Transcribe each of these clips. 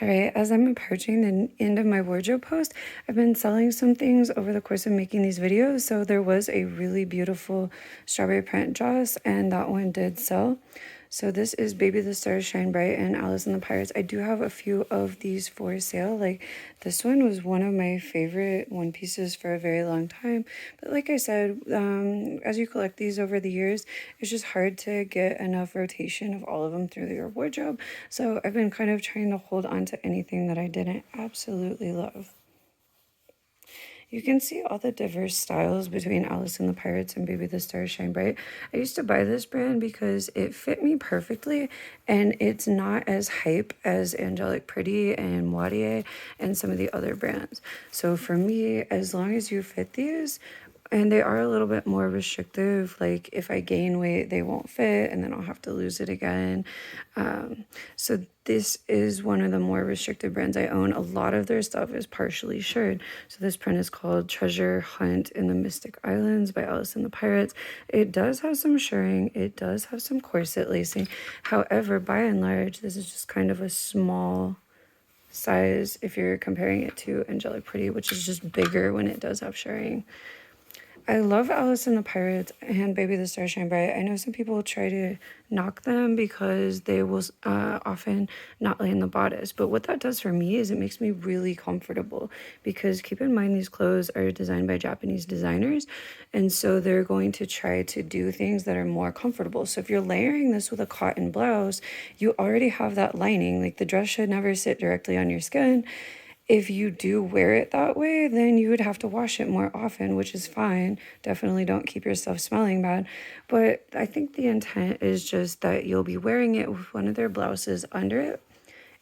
All right, as I'm approaching the end of my wardrobe post, I've been selling some things over the course of making these videos. So there was a really beautiful strawberry print dress, and that one did sell. So this is Baby the Stars Shine Bright and Alice and the Pirates. I do have a few of these for sale. Like this one was one of my favorite one pieces for a very long time. But like I said, as you collect these over the years, it's just hard to get enough rotation of all of them through your wardrobe. So I've been kind of trying to hold on to anything that I didn't absolutely love. You can see all the diverse styles between Alice and the Pirates and Baby the Stars Shine Bright. I used to buy this brand because it fit me perfectly and it's not as hype as Angelic Pretty and Moitié and some of the other brands. So for me, as long as you fit these, and they are a little bit more restrictive. Like if I gain weight, they won't fit and then I'll have to lose it again. So this is one of the more restricted brands I own. A lot of their stuff is partially shirred. So this print is called Treasure Hunt in the Mystic Islands by Alice and the Pirates. It does have some shirring. It does have some corset lacing. However, by and large, this is just kind of a small size if you're comparing it to Angelic Pretty, which is just bigger when it does have shirring. I love Alice and the Pirates and Baby the Stars Shine Bright. I know some people try to knock them because they will often not lay in the bodice. But what that does for me is it makes me really comfortable because keep in mind these clothes are designed by Japanese designers. And so they're going to try to do things that are more comfortable. So if you're layering this with a cotton blouse, you already have that lining. Like the dress should never sit directly on your skin. If you do wear it that way, then you would have to wash it more often, which is fine. Definitely don't keep your stuff smelling bad. But I think the intent is just that you'll be wearing it with one of their blouses under it.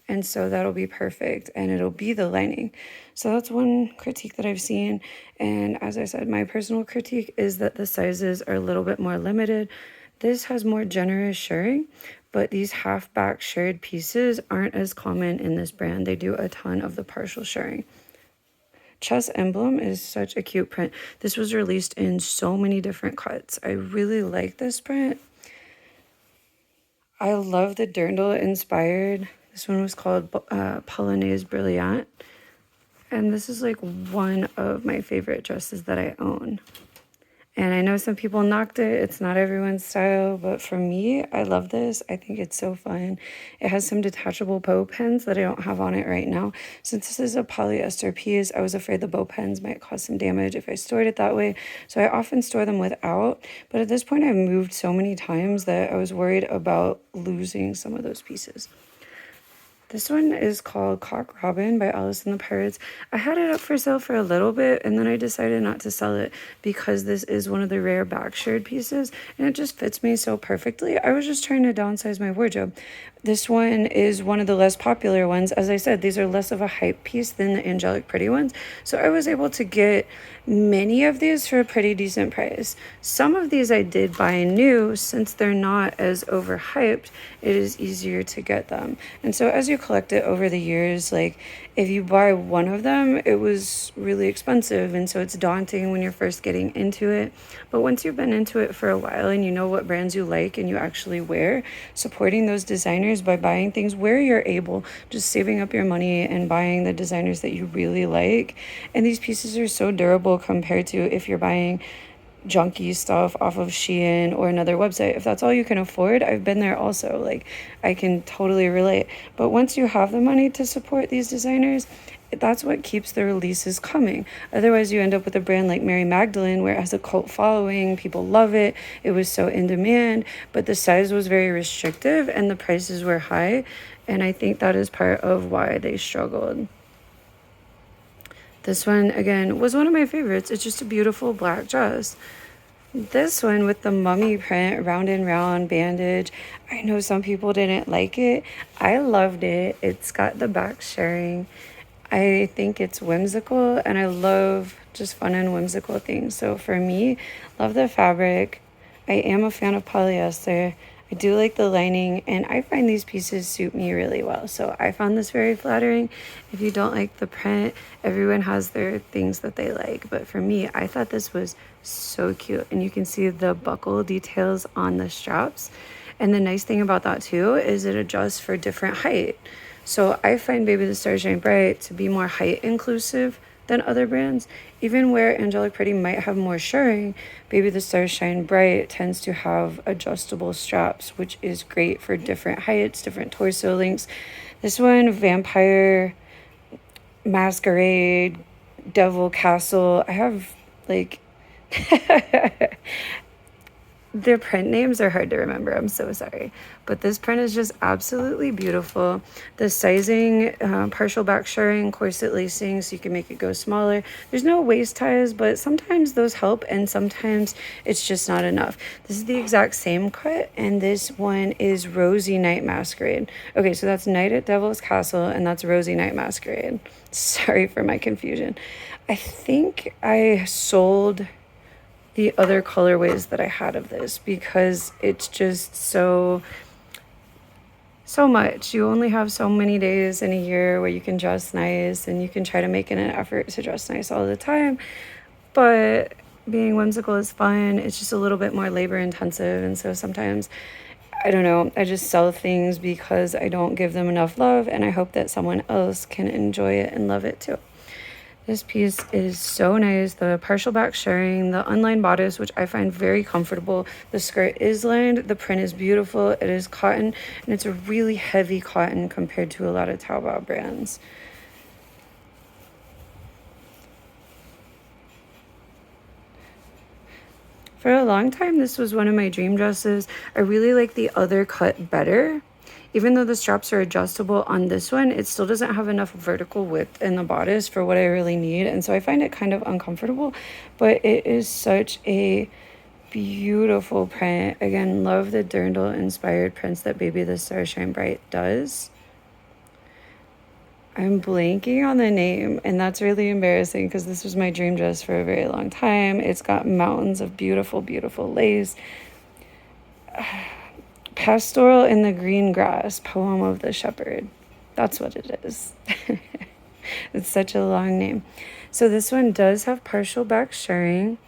And so that'll be perfect and it'll be the lining. So that's one critique that I've seen. And as I said, my personal critique is that the sizes are a little bit more limited. This has more generous shirring, but these half back shirred pieces aren't as common in this brand. They do a ton of the partial shirring. Chess Emblem is such a cute print. This was released in so many different cuts. I really like this print. I love the dirndl inspired. This one was called Polonaise Brilliant. And this is like one of my favorite dresses that I own. And I know some people knocked it. It's not everyone's style, but for me, I love this. I think it's so fun. It has some detachable bow pins that I don't have on it right now. Since this is a polyester piece, I was afraid the bow pins might cause some damage if I stored it that way. So I often store them without. But at this point, I've moved so many times that I was worried about losing some of those pieces. This one is called Cock Robin by Alice and the Pirates. I had it up for sale for a little bit and then I decided not to sell it because this is one of the rare back shirred pieces and it just fits me so perfectly. I was just trying to downsize my wardrobe. This one is one of the less popular ones. As I said, these are less of a hype piece than the Angelic Pretty ones. So I was able to get many of these for a pretty decent price. Some of these I did buy new. Since they're not as overhyped, it is easier to get them. And so as you collect it over the years, like if you buy one of them, it was really expensive. And so it's daunting when you're first getting into it. But once you've been into it for a while and you know what brands you like and you actually wear, supporting those designers by buying things where you're able, just saving up your money and buying the designers that you really like. And these pieces are so durable compared to if you're buying junky stuff off of Shein or another website. If that's all you can afford, I've been there also. Like, I can totally relate. But once you have the money to support these designers, that's what keeps the releases coming. Otherwise, you end up with a brand like Mary Magdalene, where it has a cult following, people love it, it was so in demand, but the size was very restrictive and the prices were high. And I think that is part of why they struggled. This one, again, was one of my favorites. It's just a beautiful black dress. This one with the mummy print, round and round bandage. I know some people didn't like it. I loved it. It's got the back shirring. I think it's whimsical and I love just fun and whimsical things. So for me, love the fabric. I am a fan of polyester. I do like the lining and I find these pieces suit me really well. So I found this very flattering. If you don't like the print, everyone has their things that they like. But for me, I thought this was so cute. And you can see the buckle details on the straps. And the nice thing about that too is it adjusts for different height. So I find Baby the Stars Shine Bright to be more height inclusive than other brands. Even where Angelic Pretty might have more shirring, Baby the Stars Shine Bright tends to have adjustable straps, which is great for different heights, different torso lengths. This one, Vampire Masquerade, Devil Castle. I have like their print names are hard to remember. I'm so sorry. But this print is just absolutely beautiful. The sizing, partial back shirring, corset lacing, so you can make it go smaller. There's no waist ties, but sometimes those help and sometimes it's just not enough. This is the exact same cut, and this one is Rosy Night Masquerade. Okay, so that's Night at Devil's Castle, and that's Rosy Night Masquerade. Sorry for my confusion. I think I sold the other colorways that I had of this because it's just so much. You only have so many days in a year where you can dress nice, and you can try to make it an effort to dress nice all the time, but being whimsical is fun. It's just a little bit more labor intensive, and so sometimes, I don't know, I just sell things because I don't give them enough love, and I hope that someone else can enjoy it and love it too. This piece is so nice. The partial back shirring, the unlined bodice, which I find very comfortable. The skirt is lined. The print is beautiful. It is cotton, and it's a really heavy cotton compared to a lot of Taobao brands. For a long time, this was one of my dream dresses. I really like the other cut better. Even though the straps are adjustable on this one, it still doesn't have enough vertical width in the bodice for what I really need. And so I find it kind of uncomfortable, but it is such a beautiful print. Again, love the dirndl inspired prints that Baby the Stars Shine Bright does. I'm blanking on the name, and that's really embarrassing because this was my dream dress for a very long time. It's got mountains of beautiful, beautiful lace. Pastoral in the Green Grass, Poem of the Shepherd. That's what it is. It's such a long name. So this one does have partial back shirring,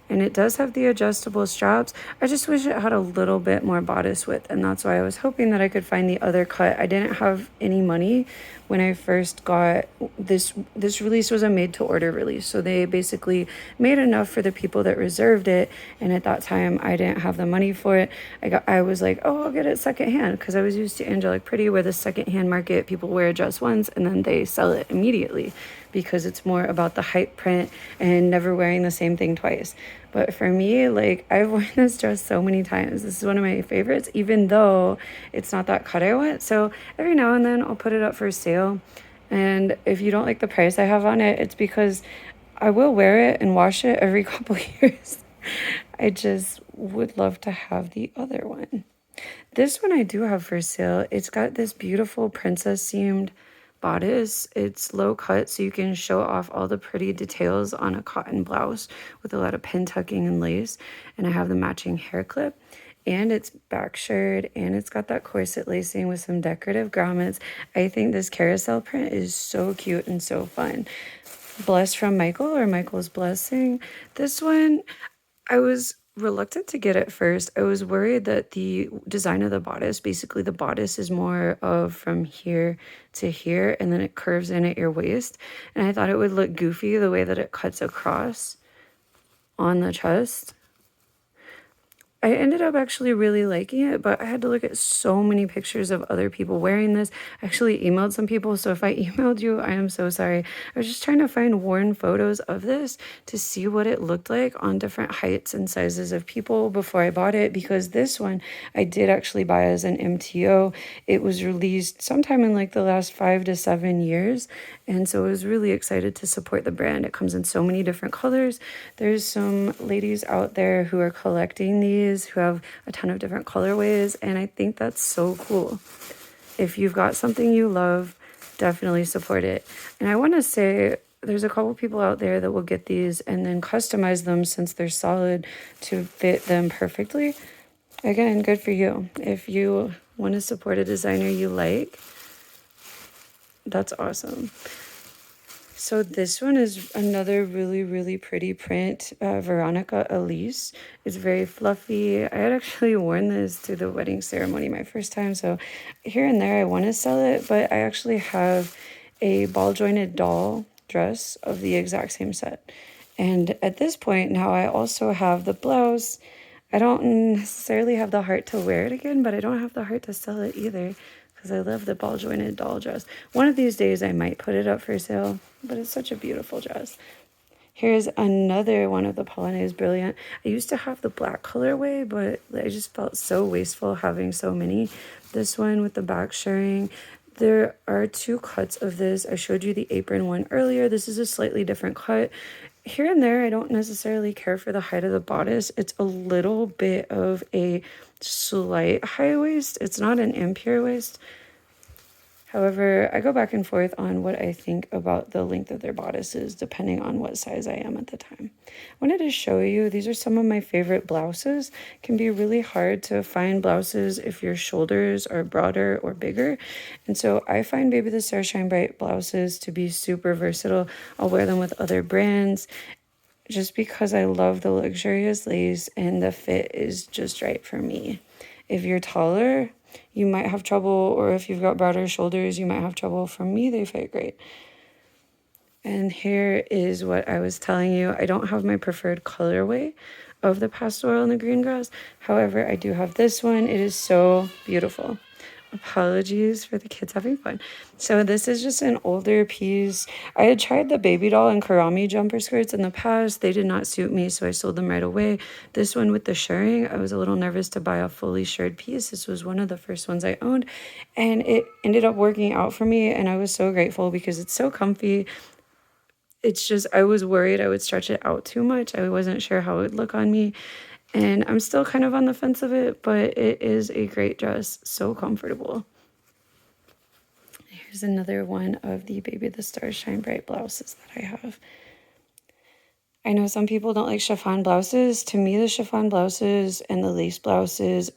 and it does have the adjustable straps. I just wish it had a little bit more bodice width, and that's why I was hoping that I could find the other cut. I didn't have any money when I first got this. This release was a made-to-order release, so they basically made enough for the people that reserved it, and at that time, I didn't have the money for it. I was like, oh, I'll get it secondhand, because I was used to Angelic Pretty, where the secondhand market, people wear a dress once, and then they sell it immediately, because it's more about the hype print and never wearing the same thing twice. But for me, like, I've worn this dress so many times. This is one of my favorites, even though it's not that cut I want. So every now and then I'll put it up for sale. And if you don't like the price I have on it, it's because I will wear it and wash it every couple years. I just would love to have the other one. This one I do have for sale. It's got this beautiful princess seamed bodice. It's low cut, so you can show off all the pretty details on a cotton blouse with a lot of pin tucking and lace. And I have the matching hair clip, and it's back shirred, and it's got that corset lacing with some decorative grommets. I think this carousel print is so cute and so fun. Blessed from Michael, or Michael's Blessing. This one, I was reluctant to get at first. I was worried that the design of the bodice, basically the bodice is more of from here to here, and then it curves in at your waist. And I thought it would look goofy the way that it cuts across on the chest. I ended up actually really liking it, but I had to look at so many pictures of other people wearing this. I actually emailed some people, so if I emailed you, I am so sorry. I was just trying to find worn photos of this to see what it looked like on different heights and sizes of people before I bought it, because this one I did actually buy as an MTO. It was released sometime in like the last 5 to 7 years, and so I was really excited to support the brand. It comes in so many different colors. There's some ladies out there who are collecting these, who have a ton of different colorways, and I think that's so cool. If you've got something you love, definitely support it. And I want to say there's a couple people out there that will get these and then customize them, since they're solid, to fit them perfectly. Again, good for you. If you want to support a designer you like, that's awesome. So this one is another really pretty print, Veronica Elise. It's very fluffy. I had actually worn this to the wedding ceremony my first time, so here and there I want to sell it, but I actually have a ball jointed doll dress of the exact same set. And at this point now I also have the blouse. I don't necessarily have the heart to wear it again, but I don't have the heart to sell it either because I love the ball jointed doll dress. One of these days I might put it up for sale, but it's such a beautiful dress. Here's another one of the Polonaise Brilliant. I used to have the black colorway, but I just felt so wasteful having so many. This one with the back shirring. There are two cuts of this. I showed you the apron one earlier. This is a slightly different cut. Here and there, I don't necessarily care for the height of the bodice. It's a little bit of a slight high waist. It's not an impure waist. However, I go back and forth on what I think about the length of their bodices depending on what size I am at the time. I wanted to show you, these are some of my favorite blouses. It can be really hard to find blouses if your shoulders are broader or bigger. And so I find Baby the Star Shine Bright blouses to be super versatile. I'll wear them with other brands just because I love the luxurious lace and the fit is just right for me. If you're taller, you might have trouble, or if you've got broader shoulders, you might have trouble. For me, they fit great. And here is what I was telling you. I don't have my preferred colorway of the pastoral and the green grass. However, I do have this one. It is so beautiful. Apologies for the kids having fun. So this is just an older piece. I had tried the baby doll and karami jumper skirts in the past. They did not suit me, so I sold them right away. This one with the shirring, I was a little nervous to buy a fully shirred piece. This was one of the first ones I owned, and it ended up working out for me, and I was so grateful because it's so comfy. It's just, I was worried I would stretch it out too much. I wasn't sure how it would look on me. And I'm still kind of on the fence of it, but it is a great dress. So comfortable. Here's another one of the Baby the Stars Shine Bright blouses that I have. I know some people don't like chiffon blouses. To me, the chiffon blouses and the lace blouses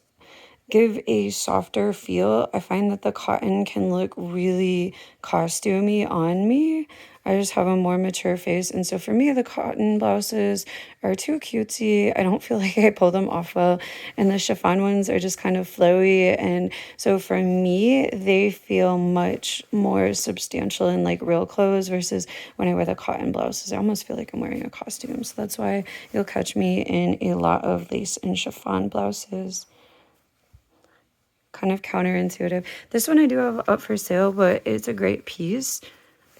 give a softer feel. I find that the cotton can look really costumey on me. I just have a more mature face. And so for me, the cotton blouses are too cutesy. I don't feel like I pull them off well. And the chiffon ones are just kind of flowy. And so for me, they feel much more substantial and like real clothes versus when I wear the cotton blouses. I almost feel like I'm wearing a costume. So that's why you'll catch me in a lot of lace and chiffon blouses. Kind of counterintuitive. This one I do have up for sale, but it's a great piece.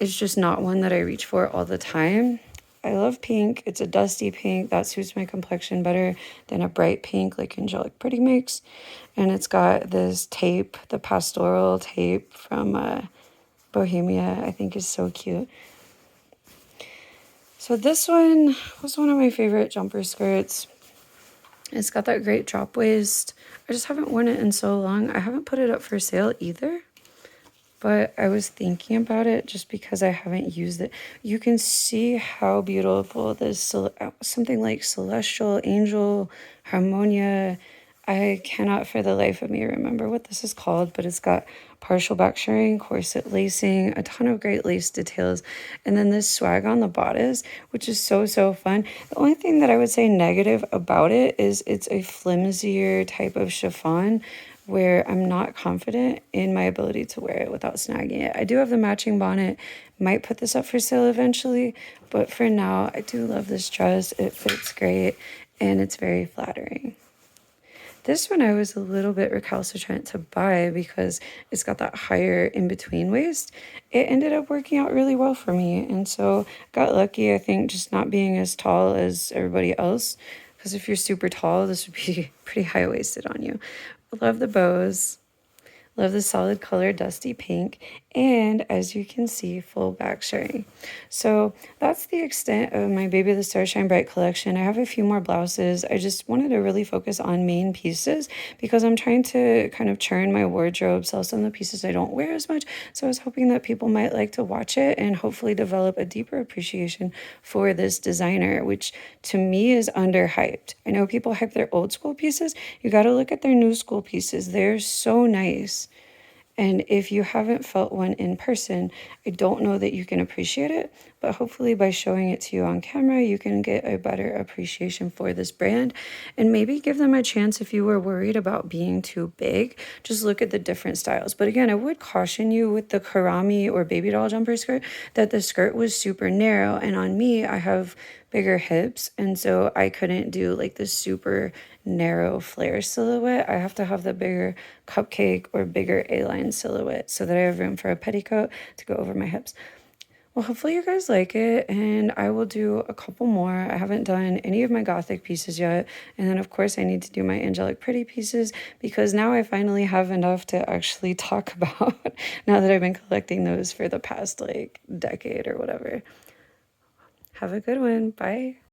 It's just not one that I reach for all the time. I love pink. It's a dusty pink. That suits my complexion better than a bright pink like Angelic Pretty makes. And it's got this tape, the pastoral tape from Bohemia, I think is so cute. So this one was one of my favorite jumper skirts. It's got that great drop waist. I just haven't worn it in so long. I haven't put it up for sale either, but I was thinking about it just because I haven't used it. You can see how beautiful this, something like Celestial, Angel, Harmonia. I cannot for the life of me remember what this is called, but it's got partial back shirring, corset lacing, a ton of great lace details, and then this swag on the bodice, which is so fun. The only thing that I would say negative about it is it's a flimsier type of chiffon where I'm not confident in my ability to wear it without snagging it. I do have the matching bonnet, might put this up for sale eventually, but for now, I do love this dress. It fits great, and it's very flattering. This one I was a little bit recalcitrant to buy because it's got that higher in-between waist. It ended up working out really well for me, and so got lucky, I think, just not being as tall as everybody else, because if you're super tall, this would be pretty high-waisted on you. Love the bows. Love the solid color dusty pink, and as you can see, full back shirring. So that's the extent of my Baby the Star Shine Bright collection. I have a few more blouses. I just wanted to really focus on main pieces because I'm trying to kind of churn my wardrobe, sell some of the pieces I don't wear as much. So I was hoping that people might like to watch it and hopefully develop a deeper appreciation for this designer, which to me is underhyped. I know people hype their old school pieces. You got to look at their new school pieces. They're so nice. And if you haven't felt one in person, I don't know that you can appreciate it, but hopefully by showing it to you on camera, you can get a better appreciation for this brand and maybe give them a chance if you were worried about being too big. Just look at the different styles. But again, I would caution you with the Karami or baby doll jumper skirt that the skirt was super narrow, and on me, I have bigger hips, and so I couldn't do like the super narrow flare silhouette. I have to have the bigger cupcake or bigger A-line silhouette so that I have room for a petticoat to go over my hips. Well, hopefully you guys like it, and I will do a couple more. I haven't done any of my Gothic pieces yet, and then of course I need to do my angelic pretty pieces because now I finally have enough to actually talk about now that I've been collecting those for the past like decade or whatever. Have a good one. Bye.